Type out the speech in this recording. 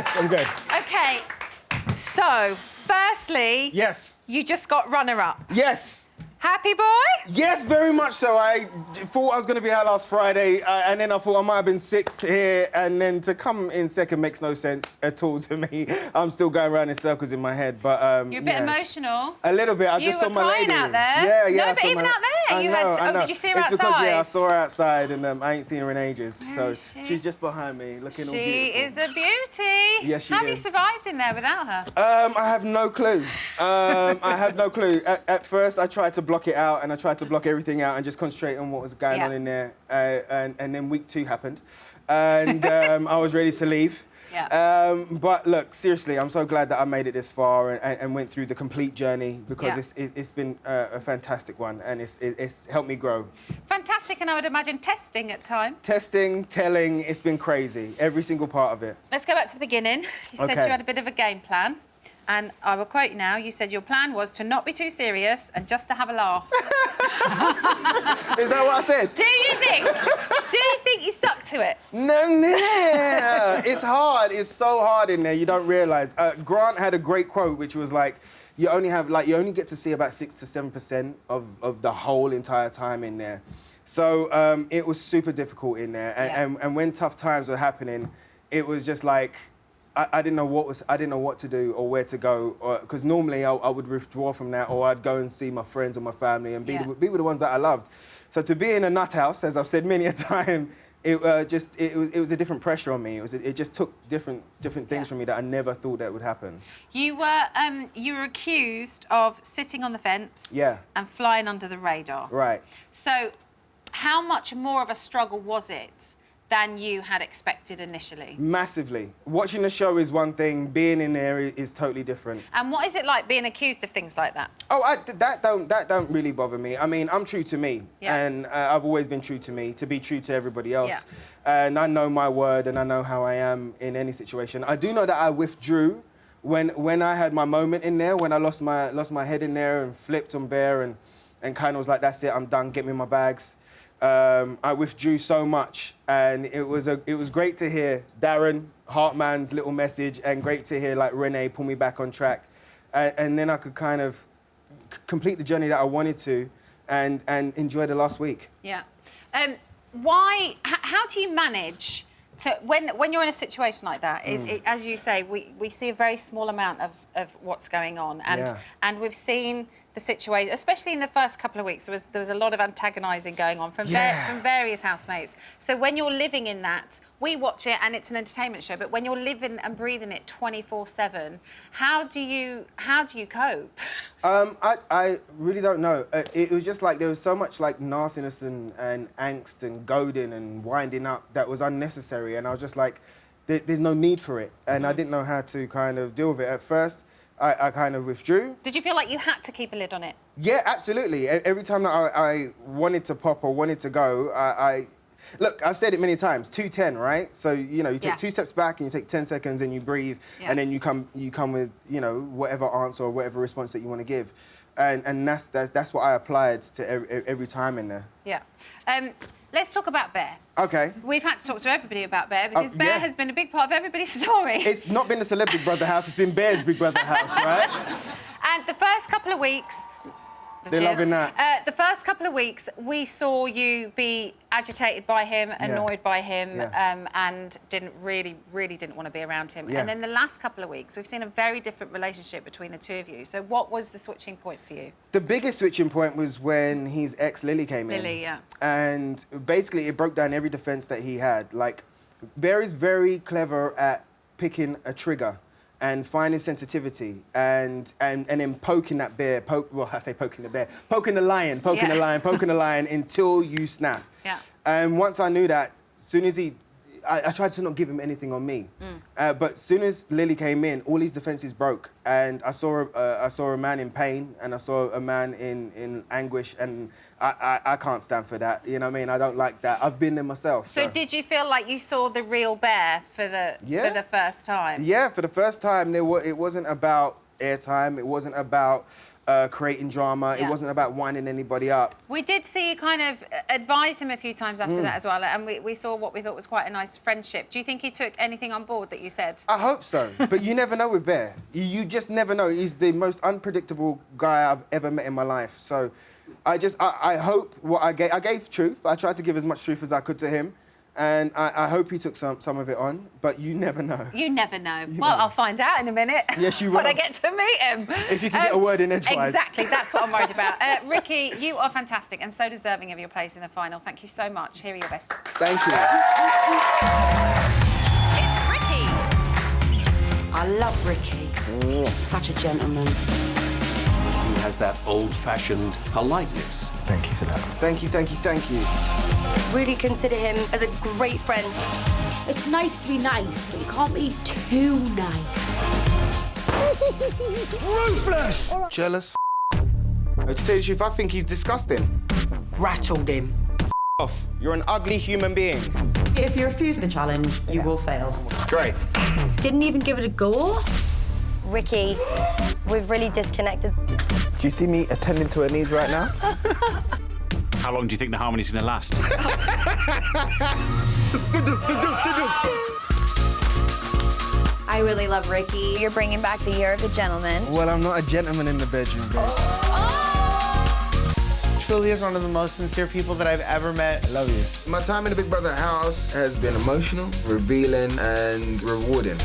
Yes, I'm good. OK, so, firstly... Yes. You just got runner-up. Yes. Happy boy? Yes, very much so. I thought I was going to be out last Friday, and then I thought I might have been sixth here, and then to come in second makes no sense at all to me. I'm still going around in circles in my head, but You're a bit emotional. A little bit. I just saw my lady. You were crying out there. Yeah. No, but even out there, I you know, had. I know. Did you see her it's outside? Because I saw her outside, and I ain't seen her in ages. Where so is she? she's just behind me, looking all She beautiful. is a beauty. Yes, she How have is. you survived in there without her? I have no clue. I have no clue. At first, I tried to block it out, and I tried to block everything out and just concentrate on what was going on in there. And then week 2 happened, and I was ready to leave. Yeah. But look, seriously, I'm so glad that I made it this far and went through the complete journey, because it's been a fantastic one, and it's helped me grow. Fantastic, and I would imagine testing at times. Testing, telling, it's been crazy, every single part of it. Let's go back to the beginning. You said you had a bit of a game plan. And I will quote you now, you said your plan was to not be too serious and just to have a laugh. Is that what I said? Do you think you stuck to it? No. It's hard. It's so hard in there. You don't realise. Grant had a great quote, which was like, you only get to see about 6 to 7% of the whole entire time in there. So it was super difficult in there. And when tough times were happening, it was just like, I didn't know what to do or where to go, because normally I would withdraw from that, or I'd go and see my friends or my family and be with the ones that I loved. So to be in a nut house, as I've said many a time, it was a different pressure on me. It just took different things from me that I never thought that would happen. You were accused of sitting on the fence and flying under the radar. Right. So how much more of a struggle was it than you had expected initially? Massively. Watching the show is one thing, being in there is totally different. And what is it like being accused of things like that? Oh, that don't really bother me. I mean, I'm true to me, and I've always been true to me, to be true to everybody else. And I know my word, and I know how I am in any situation. I do know that I withdrew when I had my moment in there, when I lost my head in there and flipped on Bear and kind of was like, that's it, I'm done, get me my bags. I withdrew so much, and it was great to hear Darren Hartman's little message, and great to hear like Renee pull me back on track, and then I could kind of complete the journey that I wanted to, and enjoy the last week. Yeah. How do you manage to, when you're in a situation like that, as you say, we see a very small amount of what's going on, and we've seen the situation, especially in the first couple of weeks, there was a lot of antagonising going on from various housemates. So when you're living in that, we watch it and it's an entertainment show, but when you're living and breathing it 24/7, how do you cope? I really don't know. It was just like there was so much like nastiness and angst and goading and winding up that was unnecessary, and I was just like, there's no need for it, and I didn't know how to kind of deal with it. At first, I kind of withdrew. Did you feel like you had to keep a lid on it? Yeah, absolutely. Every time that I wanted to pop or wanted to go, look, I've said it many times, 2-10, right? So, you know, you take 2 steps back and you take 10 seconds and you breathe, and then you come with, you know, whatever answer or whatever response that you want to give. And that's what I applied to every time in there. Yeah. Let's talk about Bear. Okay. We've had to talk to everybody about Bear, because Bear has been a big part of everybody's story. It's not been the Celeb Big Brother house, it's been Bear's Big Brother house, right? And the first couple of weeks... They're loving that. The first couple of weeks, we saw you be agitated by him, annoyed by him, and really didn't want to be around him. And then the last couple of weeks, we've seen a very different relationship between the two of you. So what was the switching point for you? The biggest switching point was when his ex, Lily, came in. Lily, yeah. And basically, it broke down every defence that he had. Like, Bear is very clever at picking a trigger and finding sensitivity and then poking that bear, I say poking the bear, poking the lion until you snap. Yeah. And once I knew that, soon as I tried to not give him anything on me. But as soon as Lily came in, all his defences broke, and I saw a man in pain, and I saw a man in anguish, and I can't stand for that. You know what I mean? I don't like that. I've been there myself. So did you feel like you saw the real Bear for the first time? Yeah, for the first time, it wasn't about airtime. It wasn't about creating drama. Yeah. It wasn't about winding anybody up. We did see you kind of advise him a few times after that as well, and we saw what we thought was quite a nice friendship. Do you think he took anything on board that you said? I hope so, but you never know with Bear. You just never know. He's the most unpredictable guy I've ever met in my life. So I hope what I gave truth. I tried to give as much truth as I could to him. And I hope he took some of it on, but you never know. You never know. I'll find out in a minute. Yes, you will. When I get to meet him. If you can get a word in edgewise. Exactly, that's what I'm worried about. Ricky, you are fantastic and so deserving of your place in the final. Thank you so much. Here are your best. Thank you. It's Ricky. I love Ricky. Such a gentleman. He has that old-fashioned politeness. Thank you for that. Thank you, thank you, thank you. Really consider him as a great friend. It's nice to be nice, but you can't be too nice. Ruthless! Jealous To tell you the truth, I think he's disgusting. Rattled him. Off. You're an ugly human being. If you refuse the challenge, you will fail. Great. Didn't even give it a go. Ricky, we've really disconnected. Do you see me attending to her needs right now? How long do you think the harmony's going to last? I really love Ricky. You're bringing back the year of the gentleman. Well, I'm not a gentleman in the bedroom, babe. Truly is one of the most sincere people that I've ever met. I love you. My time in the Big Brother house has been emotional, revealing, and rewarding.